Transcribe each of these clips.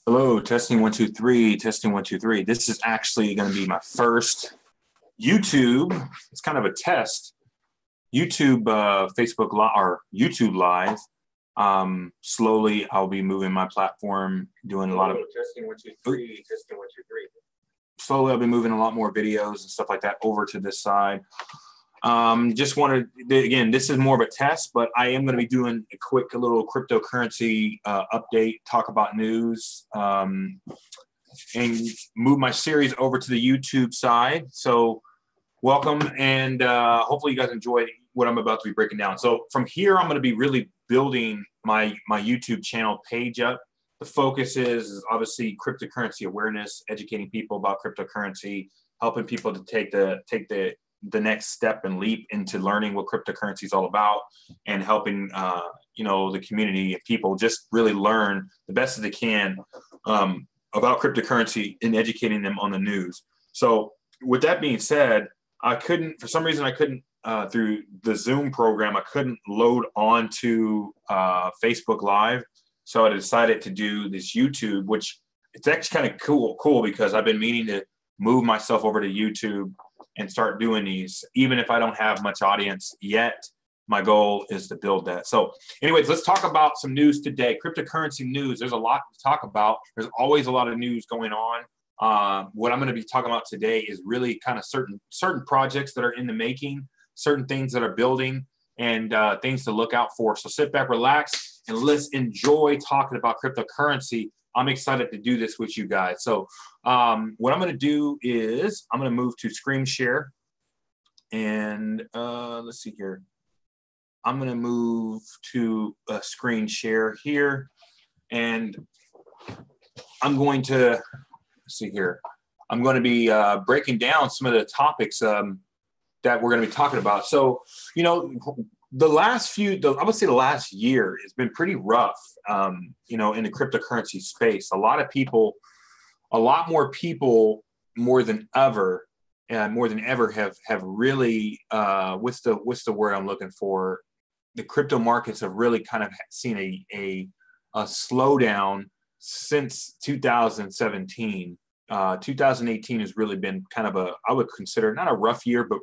Hello, testing one, two, three, testing one, two, three. This is actually going to be my first YouTube. It's kind of a test. YouTube, Facebook Live or YouTube Live. Slowly, I'll be moving my platform, doing a lot of testing one, two, three, testing one, two, three. Slowly, I'll be moving a lot more videos and stuff like that over to this side. Just wanted, again, this is more of a test, but I am going to be doing a quick little cryptocurrency update, talk about news, and move my series over to the YouTube side. So welcome, and hopefully you guys enjoy what I'm about to be breaking down. So from here, I'm going to be really building my YouTube channel page up. The focus is obviously cryptocurrency awareness, educating people about cryptocurrency, helping people to take the next step and leap into learning what cryptocurrency is all about, and helping the community and people just really learn the best that they can about cryptocurrency and educating them on the news. So with that being said, for some reason I couldn't through the Zoom program, I couldn't load onto Facebook Live. So I decided to do this YouTube, which it's actually kind of cool because I've been meaning to move myself over to YouTube and start doing these, even if I don't have much audience yet. My goal is to build that. So anyways, let's talk about some news today. Cryptocurrency news. There's a lot to talk about. There's always a lot of news going on. What I'm going to be talking about today is really kind of certain projects that are in the making, certain things that are building, and things to look out for. So sit back, relax, and let's enjoy talking about cryptocurrency. I'm excited to do this with you guys. So what I'm going to do is I'm going to move to screen share. And let's see here. I'm going to move to a screen share here. And I'm going to, let's see here. I'm going to be breaking down some of the topics that we're going to be talking about. So, the last I would say the last year has been pretty rough, in the cryptocurrency space. A lot more people, more than ever have really, what's the word I'm looking for? The crypto markets have really kind of seen a slowdown since 2017. 2018 has really been kind of I would consider not a rough year, but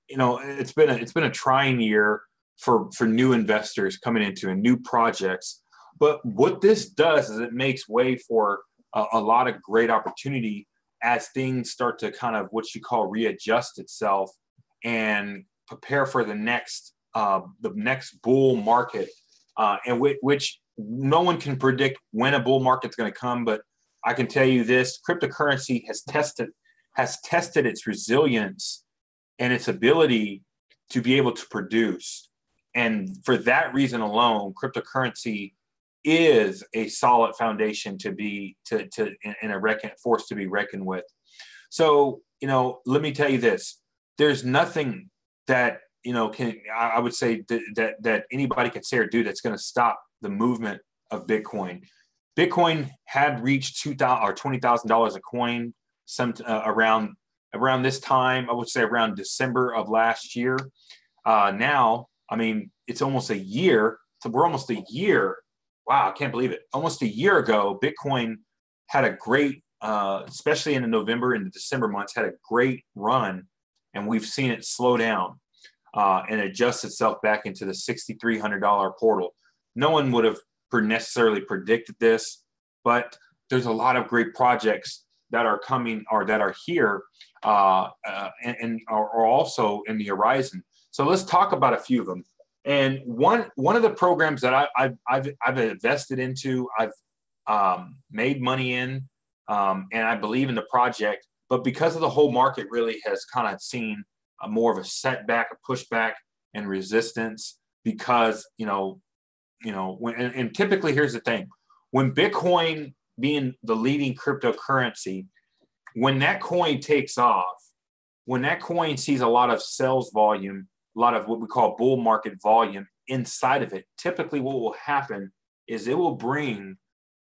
it's been a trying year for new investors coming into and new projects. But what this does is it makes way for a lot of great opportunity as things start to kind of what you call readjust itself and prepare for the next bull market, and which no one can predict when a bull market's going to come. But I can tell you this: cryptocurrency has tested its resilience and its ability to be able to produce. And for that reason alone, cryptocurrency is a solid foundation to be force to be reckoned with. So, let me tell you this: there's nothing that I would say that anybody can say or do that's going to stop the movement of Bitcoin. Bitcoin had reached $2,000 or $20,000 a coin around this time. I would say around December of last year. Now, I mean, it's almost a year. So we're almost a year. Wow, I can't believe it. Almost a year ago, Bitcoin had a great, especially in the November and the December months, had a great run, and we've seen it slow down and adjust itself back into the $6,300 portal. No one would have necessarily predicted this, but there's a lot of great projects that are coming or that are here and are also in the horizon. So let's talk about a few of them. And one of the programs that I've invested into, I've made money in, and I believe in the project. But because of the whole market really has kind of seen more of a setback, a pushback, and resistance, because and typically here's the thing: when Bitcoin being the leading cryptocurrency, when that coin takes off, when that coin sees a lot of sales volume, a lot of what we call bull market volume inside of it, typically what will happen is it will bring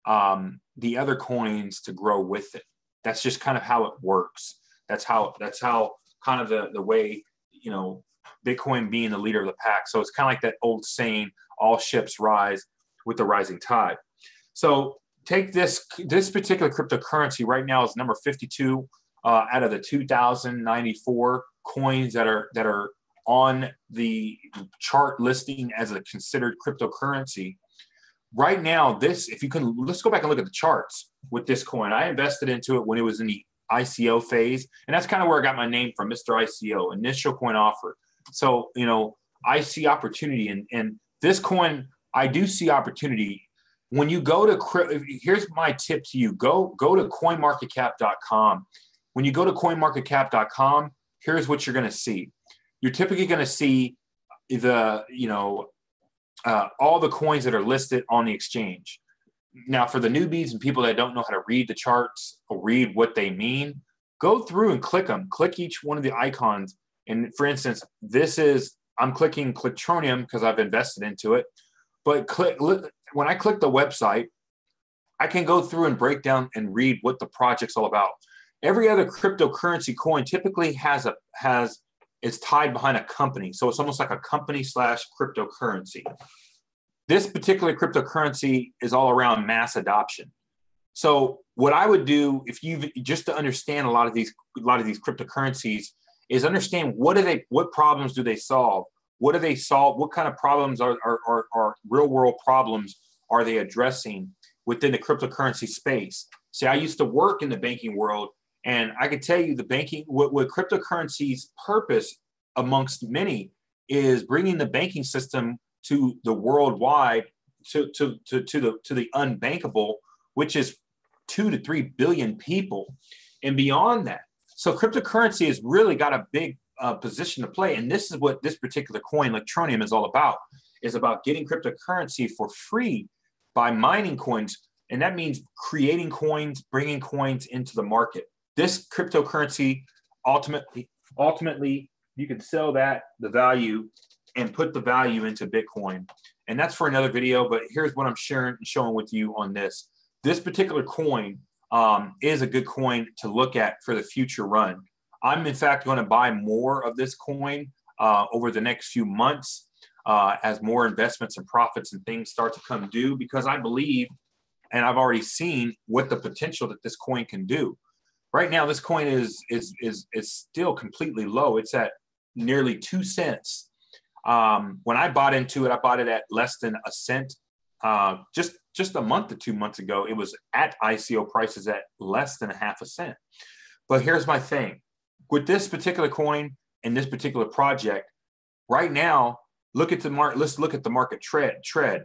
the other coins to grow with it. That's just kind of how it works. That's how kind of the way, Bitcoin being the leader of the pack. So it's kind of like that old saying, all ships rise with the rising tide. So take this particular cryptocurrency right now is number 52 out of the 2,094 coins that are on the chart listing as a considered cryptocurrency. Right now, this, if you can, let's go back and look at the charts with this coin. I invested into it when it was in the ICO phase, and that's kind of where I got my name from, Mr. ICO, initial coin offer. So, you know, I see opportunity, and this coin, I do see opportunity. When you go to, here's my tip to you, go to coinmarketcap.com. When you go to coinmarketcap.com, here's what you're going to see. You're typically going to see the, you know, all the coins that are listed on the exchange. Now, for the newbies and people that don't know how to read the charts or read what they mean, go through and click them. Click each one of the icons. And for instance, this is, I'm clicking Clictronium because I've invested into it. But when I click the website, I can go through and break down and read what the project's all about. Every other cryptocurrency coin typically is tied behind a company. So it's almost like a company / cryptocurrency. This particular cryptocurrency is all around mass adoption. So what I would do, if you just to understand a lot of these cryptocurrencies, is understand what problems do they solve? What do they solve? What kind of problems are real world problems are they addressing within the cryptocurrency space? See, I used to work in the banking world, and I could tell you what cryptocurrency's purpose amongst many is bringing the banking system to the worldwide, to the unbankable, which is 2 to 3 billion people and beyond that. So cryptocurrency has really got a big position to play. And this is what this particular coin, Electronium, is all about, is about getting cryptocurrency for free by mining coins. And that means creating coins, bringing coins into the market. This cryptocurrency, ultimately, you can sell the value and put the value into Bitcoin. And that's for another video, but here's what I'm showing with you on this. This particular coin is a good coin to look at for the future run. I'm in fact going to buy more of this coin over the next few months as more investments and profits and things start to come due, because I believe, and I've already seen what the potential that this coin can do. Right now, this coin is still completely low. It's at nearly 2 cents. When I bought into it, I bought it at less than a cent. Just a month or 2 months ago, it was at ICO prices at less than ½ cent. But here's my thing. With this particular coin and this particular project, right now, look at the market. Let's look at the market tread.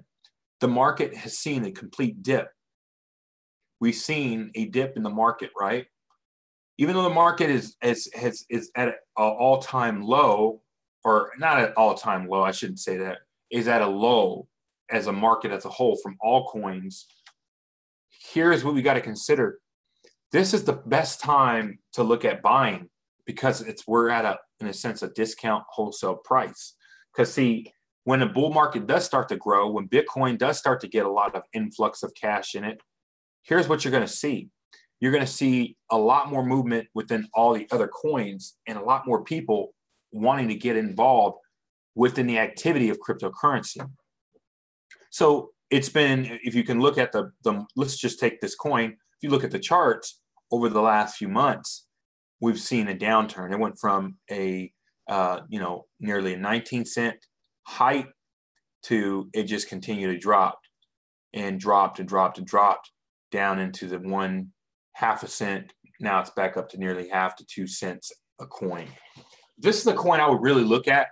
The market has seen a complete dip. We've seen a dip in the market, right? Even though the market is at an all-time low, or not at all-time low, I shouldn't say that, is at a low as a market as a whole from all coins. Here's what we got to consider. This is the best time to look at buying, because we're at in a sense, a discount wholesale price. Because see, when a bull market does start to grow, when Bitcoin does start to get a lot of influx of cash in it, here's what you're going to see. You're going to see a lot more movement within all the other coins and a lot more people wanting to get involved within the activity of cryptocurrency. So it's been, if you can look at let's just take this coin. If you look at the charts over the last few months, we've seen a downturn. It went from a, nearly a 19-cent height to it just continued to drop and dropped and dropped and dropped down into the ½ cent. Now it's back up to nearly ½ to 2 cents a coin. This is the coin I would really look at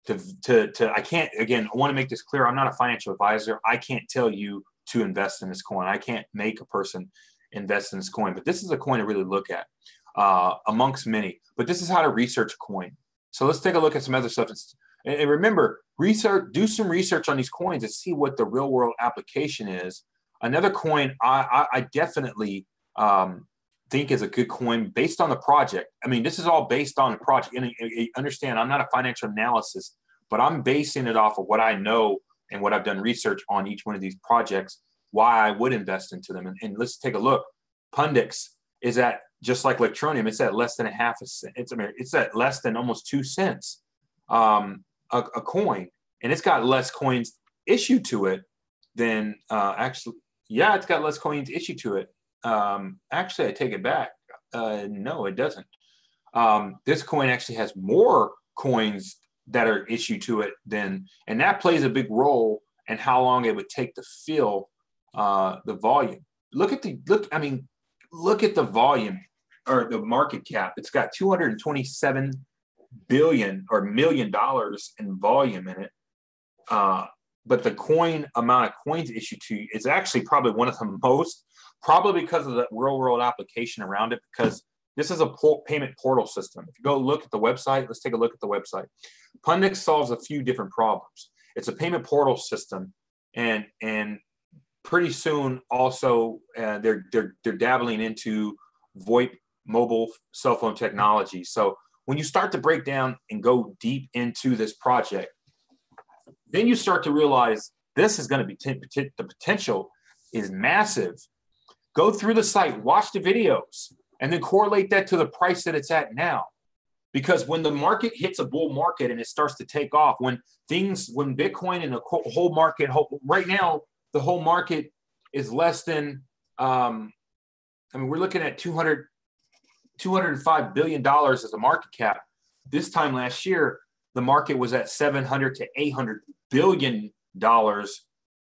I can't, again, I want to make this clear. I'm not a financial advisor. I can't tell you to invest in this coin. I can't make a person invest in this coin, but this is a coin to really look at amongst many. But this is how to research a coin. So let's take a look at some other stuff. And remember, do some research on these coins to see what the real world application is. Another coin I definitely think is a good coin based on the project. I mean, this is all based on the project. And understand, I'm not a financial analyst, but I'm basing it off of what I know and what I've done research on each one of these projects, why I would invest into them. And let's take a look. Pundix is at, just like Electronium, it's at less than ½ cent. It's at less than almost 2 cents a coin. And it's got less coins issued to it than actually, Yeah, it's got less coins issued to it. Actually, I take it back. No, it doesn't. This coin actually has more coins that are issued to it than, and that plays a big role in how long it would take to fill the volume. Look at the volume or the market cap. It's got 227 billion or $1 million in volume in it. But the amount of coins issued to you is actually probably one of the most, probably because of the real world application around it, because this is a payment portal system. If you go look at the website, let's take a look at the website. Pundix solves a few different problems. It's a payment portal system, and pretty soon also they're dabbling into VoIP mobile cell phone technology. So when you start to break down and go deep into this project, then you start to realize this is going to be the potential is massive. Go through the site, watch the videos, and then correlate that to the price that it's at now. Because when the market hits a bull market and it starts to take off, when Bitcoin and the whole market, right now, the whole market is less than, we're looking at $205 billion as a market cap. This time last year, the market was at $700 to $800 billion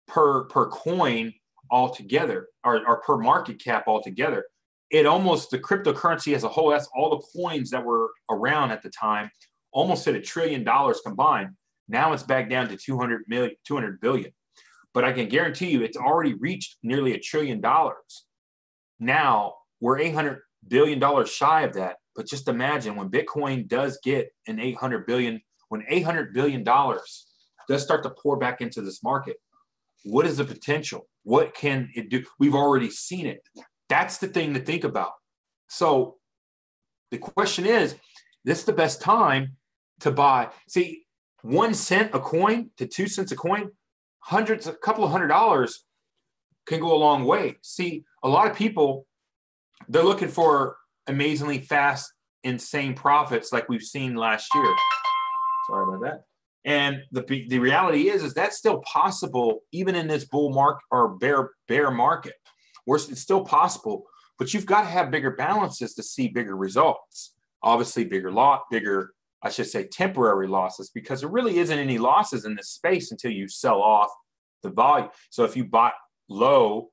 per coin altogether, or per market cap altogether. The cryptocurrency as a whole, that's all the coins that were around at the time, almost hit $1 trillion combined. Now it's back down to 200 billion. But I can guarantee you it's already reached nearly $1 trillion. Now we're $800 billion shy of that. But just imagine when Bitcoin does get an $800 billion does start to pour back into this market, what is the potential? What can it do? We've already seen it. That's the thing to think about. So the question is the best time to buy? See, 1 cent a coin to 2 cents a coin, a couple of $100 can go a long way. See, a lot of people, they're looking for amazingly fast, insane profits like we've seen last year. Sorry about that. And the reality is that's still possible even in this bull market or bear market. It's still possible, but you've got to have bigger balances to see bigger results. Obviously, temporary losses, because there really isn't any losses in this space until you sell off the volume. So if you bought low,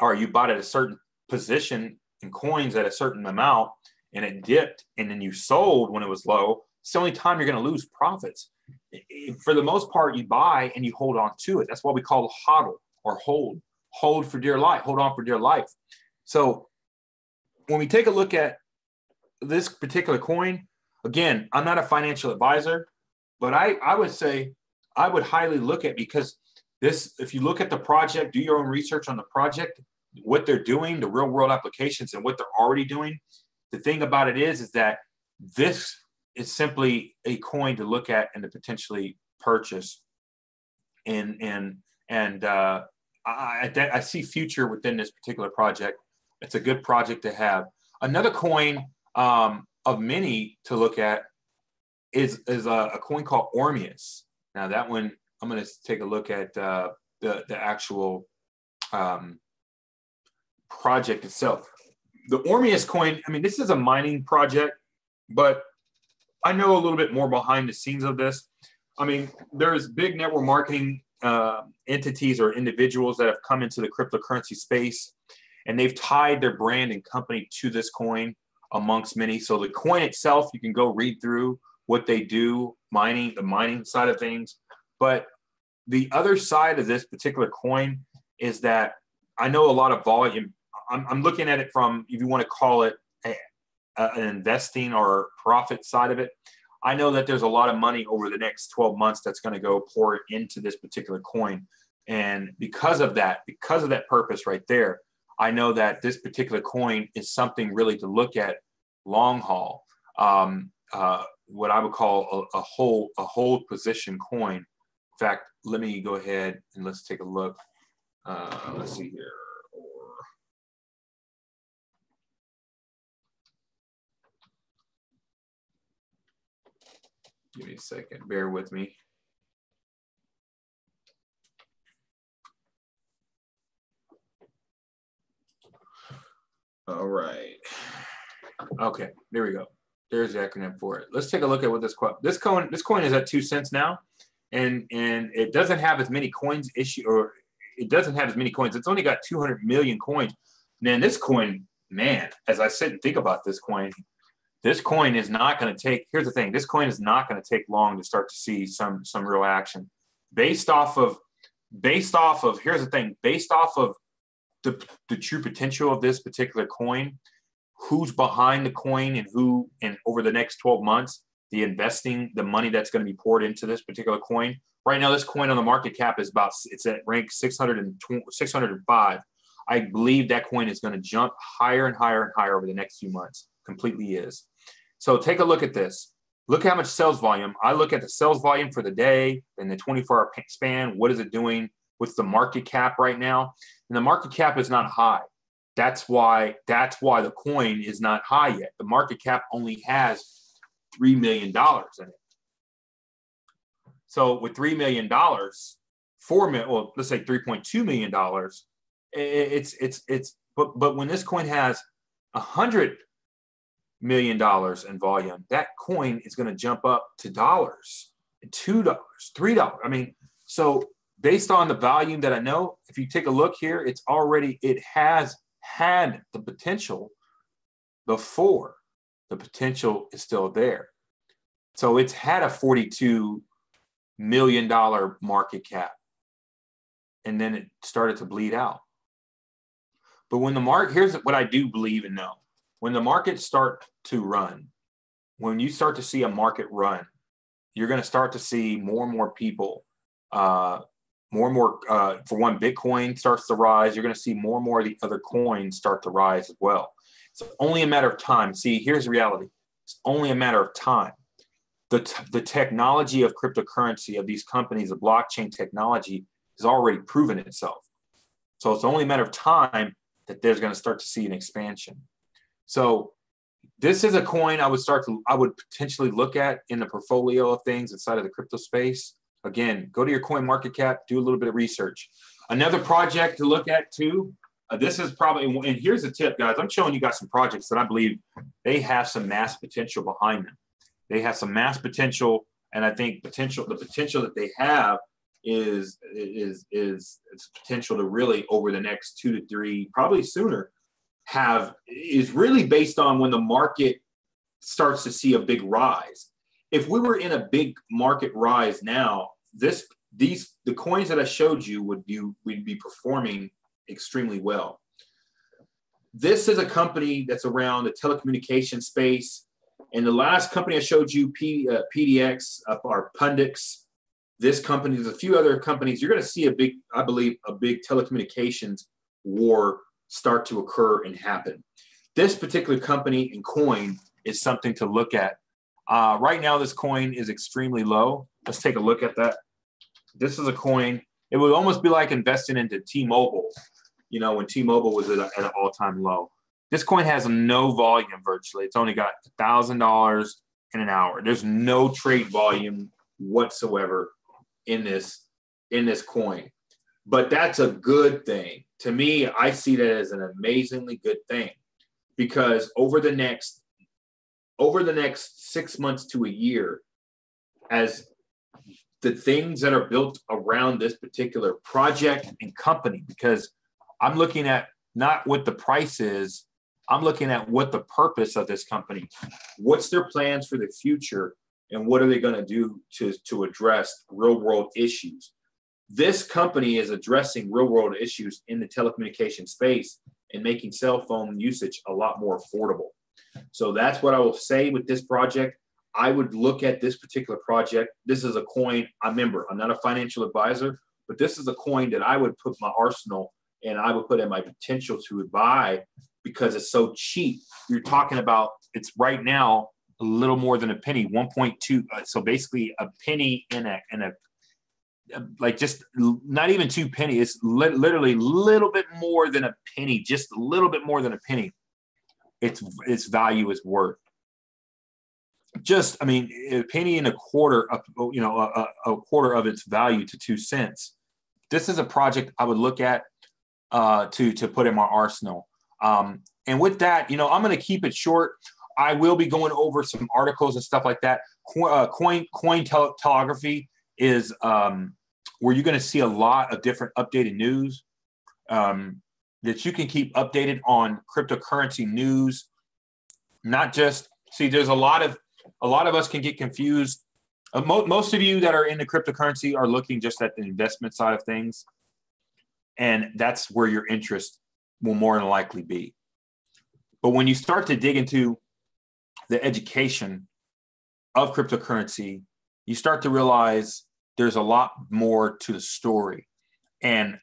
or you bought at a certain position in coins at a certain amount and it dipped, and then you sold when it was low, it's the only time you're going to lose profits. For the most part, you buy and you hold on to it. That's what we call hodl or hold. Hold for dear life, hold on for dear life. So when we take a look at this particular coin, again, I'm not a financial advisor, but I would say I would highly look at, because if you look at the project, do your own research on the project, what they're doing, the real world applications and what they're already doing. The thing about it is that this is simply a coin to look at and to potentially purchase. I see future within this particular project. It's a good project to have. Another coin of many to look at is a coin called Ormeus. Now that one, I'm going to take a look at the actual project itself. The Ormeus coin, this is a mining project, but I know a little bit more behind the scenes of this. There's big network marketing entities or individuals that have come into the cryptocurrency space, and they've tied their brand and company to this coin amongst many. So the coin itself, you can go read through what they do, the mining side of things. But the other side of this particular coin is that I know a lot of volume. I'm looking at it from, if you want to call it an investing or profit side of it. I know that there's a lot of money over the next 12 months that's going to go pour into this particular coin. And because of that purpose right there, I know that this particular coin is something really to look at long haul, what I would call a hold position coin. In fact, let me go ahead and let's take a look. Let's see here. Give me a second, bear with me. All right. Okay, there we go. There's the acronym for it. Let's take a look at what this coin is at 2 cents now, and it doesn't have as many coins it doesn't have as many coins. It's only got 200 million coins. Man, this coin, man, as I sit and think about this coin is not going to take. Here's the thing: this coin is not going to take long to start to see some real action, based off of. Here's the thing: based off of the true potential of this particular coin, who's behind the coin, and over the next 12 months, the money that's going to be poured into this particular coin. Right now, this coin on the market cap is it's at rank 605. I believe that coin is going to jump higher and higher and higher over the next few months. Completely is. So take a look at this. Look how much sales volume. I look at the sales volume for the day and the 24-hour span. What is it doing? What's the market cap right now? And the market cap is not high. That's why the coin is not high yet. The market cap only has $3 million in it. So with $3 million, let's say $3.2 million, but when this coin has $100 million in volume, that coin is going to jump up to dollars, $2, $3. I mean, so based on the volume that I know, if you take a look here, it has had the potential before. The potential is still there. So it's had a $42 million market cap, and then it started to bleed out. But when here's what I do believe and know. When the markets start to run, when you start to see a market run, you're going to start to see more and more people, for one, Bitcoin starts to rise. You're going to see more and more of the other coins start to rise as well. It's only a matter of time. See, here's the reality. It's only a matter of time. The technology of cryptocurrency, of these companies, the blockchain technology, has already proven itself. So it's only a matter of time that there's going to start to see an expansion. So this is a coin I would potentially look at in the portfolio of things inside of the crypto space. Again, go to your coin market cap, do a little bit of research. Another project to look at too. This is probably, and here's the tip, guys. I'm showing you guys some projects that I believe they have some mass potential behind them. They have some mass potential, and I think the potential that they have is potential to really, over the next 2 to 3, probably sooner, is really based on when the market starts to see a big rise. If we were in a big market rise now, the coins that I showed you would be performing extremely well. This is a company that's around the telecommunication space. And the last company I showed you, PDX, or Pundix, this company, there's a few other companies. You're going to see I believe a big telecommunications war start to occur and happen. This particular company and coin is something to look at. Right now, this coin is extremely low. Let's take a look at that. This is a coin. It would almost be like investing into T-Mobile, when T-Mobile was at an all-time low. This coin has no volume virtually. It's only got $1,000 in an hour. There's no trade volume whatsoever in this coin. But that's a good thing. To me, I see that as an amazingly good thing, because over the next 6 months to a year, as the things that are built around this particular project and company, because I'm looking at not what the price is, I'm looking at what the purpose of this company, what's their plans for the future, and what are they going to do to address real world issues. This company is addressing real world issues in the telecommunication space and making cell phone usage a lot more affordable. So that's what I will say with this project. I would look at this particular project. This is a coin. Remember, I'm not a financial advisor, but this is a coin that I would put in my arsenal and I would put in my potential to buy, because it's so cheap. You're talking about, it's right now a little more than a penny, 1.2. So basically a penny in a like just not even 2 pennies. It's literally a little bit more than a penny, just a little bit more than a penny. Its value is worth. A penny and a quarter of, a quarter of its value to 2 cents. This is a project I would look at to put in my arsenal. And with that, you know, I'm going to keep it short. I will be going over some articles and stuff like that. Telegraphy is where you're going to see a lot of different updated news that you can keep updated on cryptocurrency news. Not just see, there's a lot of us can get confused. Most of you that are into cryptocurrency are looking just at the investment side of things, and that's where your interest will more than likely be. But when you start to dig into the education of cryptocurrency, you start to realize there's a lot more to the story. And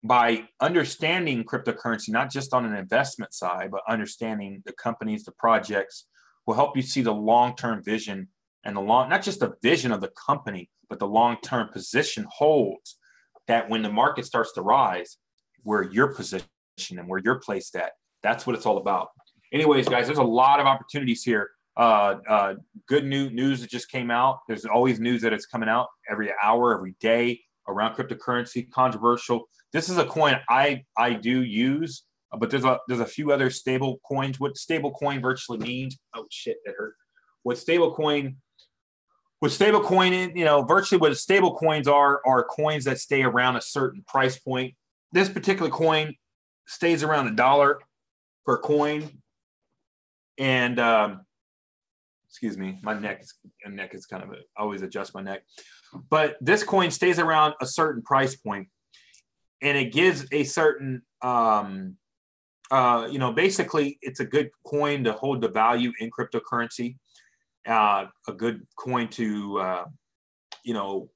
by understanding cryptocurrency, not just on an investment side, but understanding the companies, the projects, will help you see the long-term vision and not just the vision of the company, but the long-term position holds that when the market starts to rise, where you're positioned and where you're placed at. That's what it's all about. Anyways, guys, there's a lot of opportunities here. Good news that just came out. There's always news that it's coming out every hour, every day around cryptocurrency, controversial. This is a coin I do use, but there's a few other stable coins. What stable coin virtually means? Oh shit, that hurt. What stable coin, you know, virtually what stable coins are coins that stay around a certain price point. This particular coin stays around $1 per coin, and excuse me, my neck is kind of I always adjust my neck, but this coin stays around a certain price point, and it gives a certain you know, basically it's a good coin to hold the value in cryptocurrency. A good coin to you know,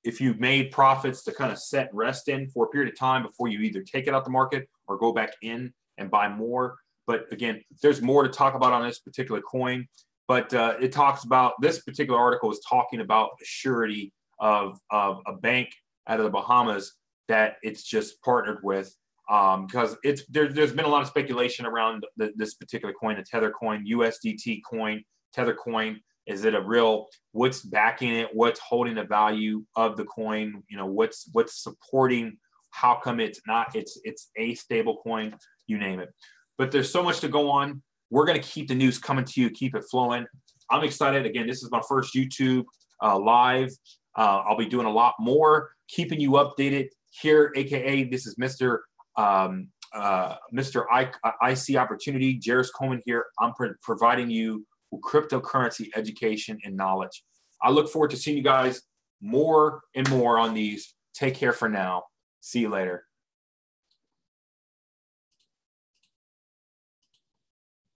if you've made profits, to kind of set rest in for a period of time before you either take it out the market or go back in and buy more. But again, there's more to talk about on this particular coin. But it talks about, this particular article is talking about the surety of a bank out of the Bahamas that it's just partnered with, because there's been a lot of speculation around this particular coin, the Tether coin, USDT coin, Tether coin. Is it a real? What's backing it? What's holding the value of the coin? You know, what's supporting? How come it's not? It's a stable coin. You name it. But there's so much to go on. We're going to keep the news coming to you, keep it flowing. I'm excited. Again, this is my first YouTube live. I'll be doing a lot more, keeping you updated here, AKA this is Mr. IC Opportunity, Jeris Coleman here. I'm providing you with cryptocurrency education and knowledge. I look forward to seeing you guys more and more on these. Take care for now. See you later.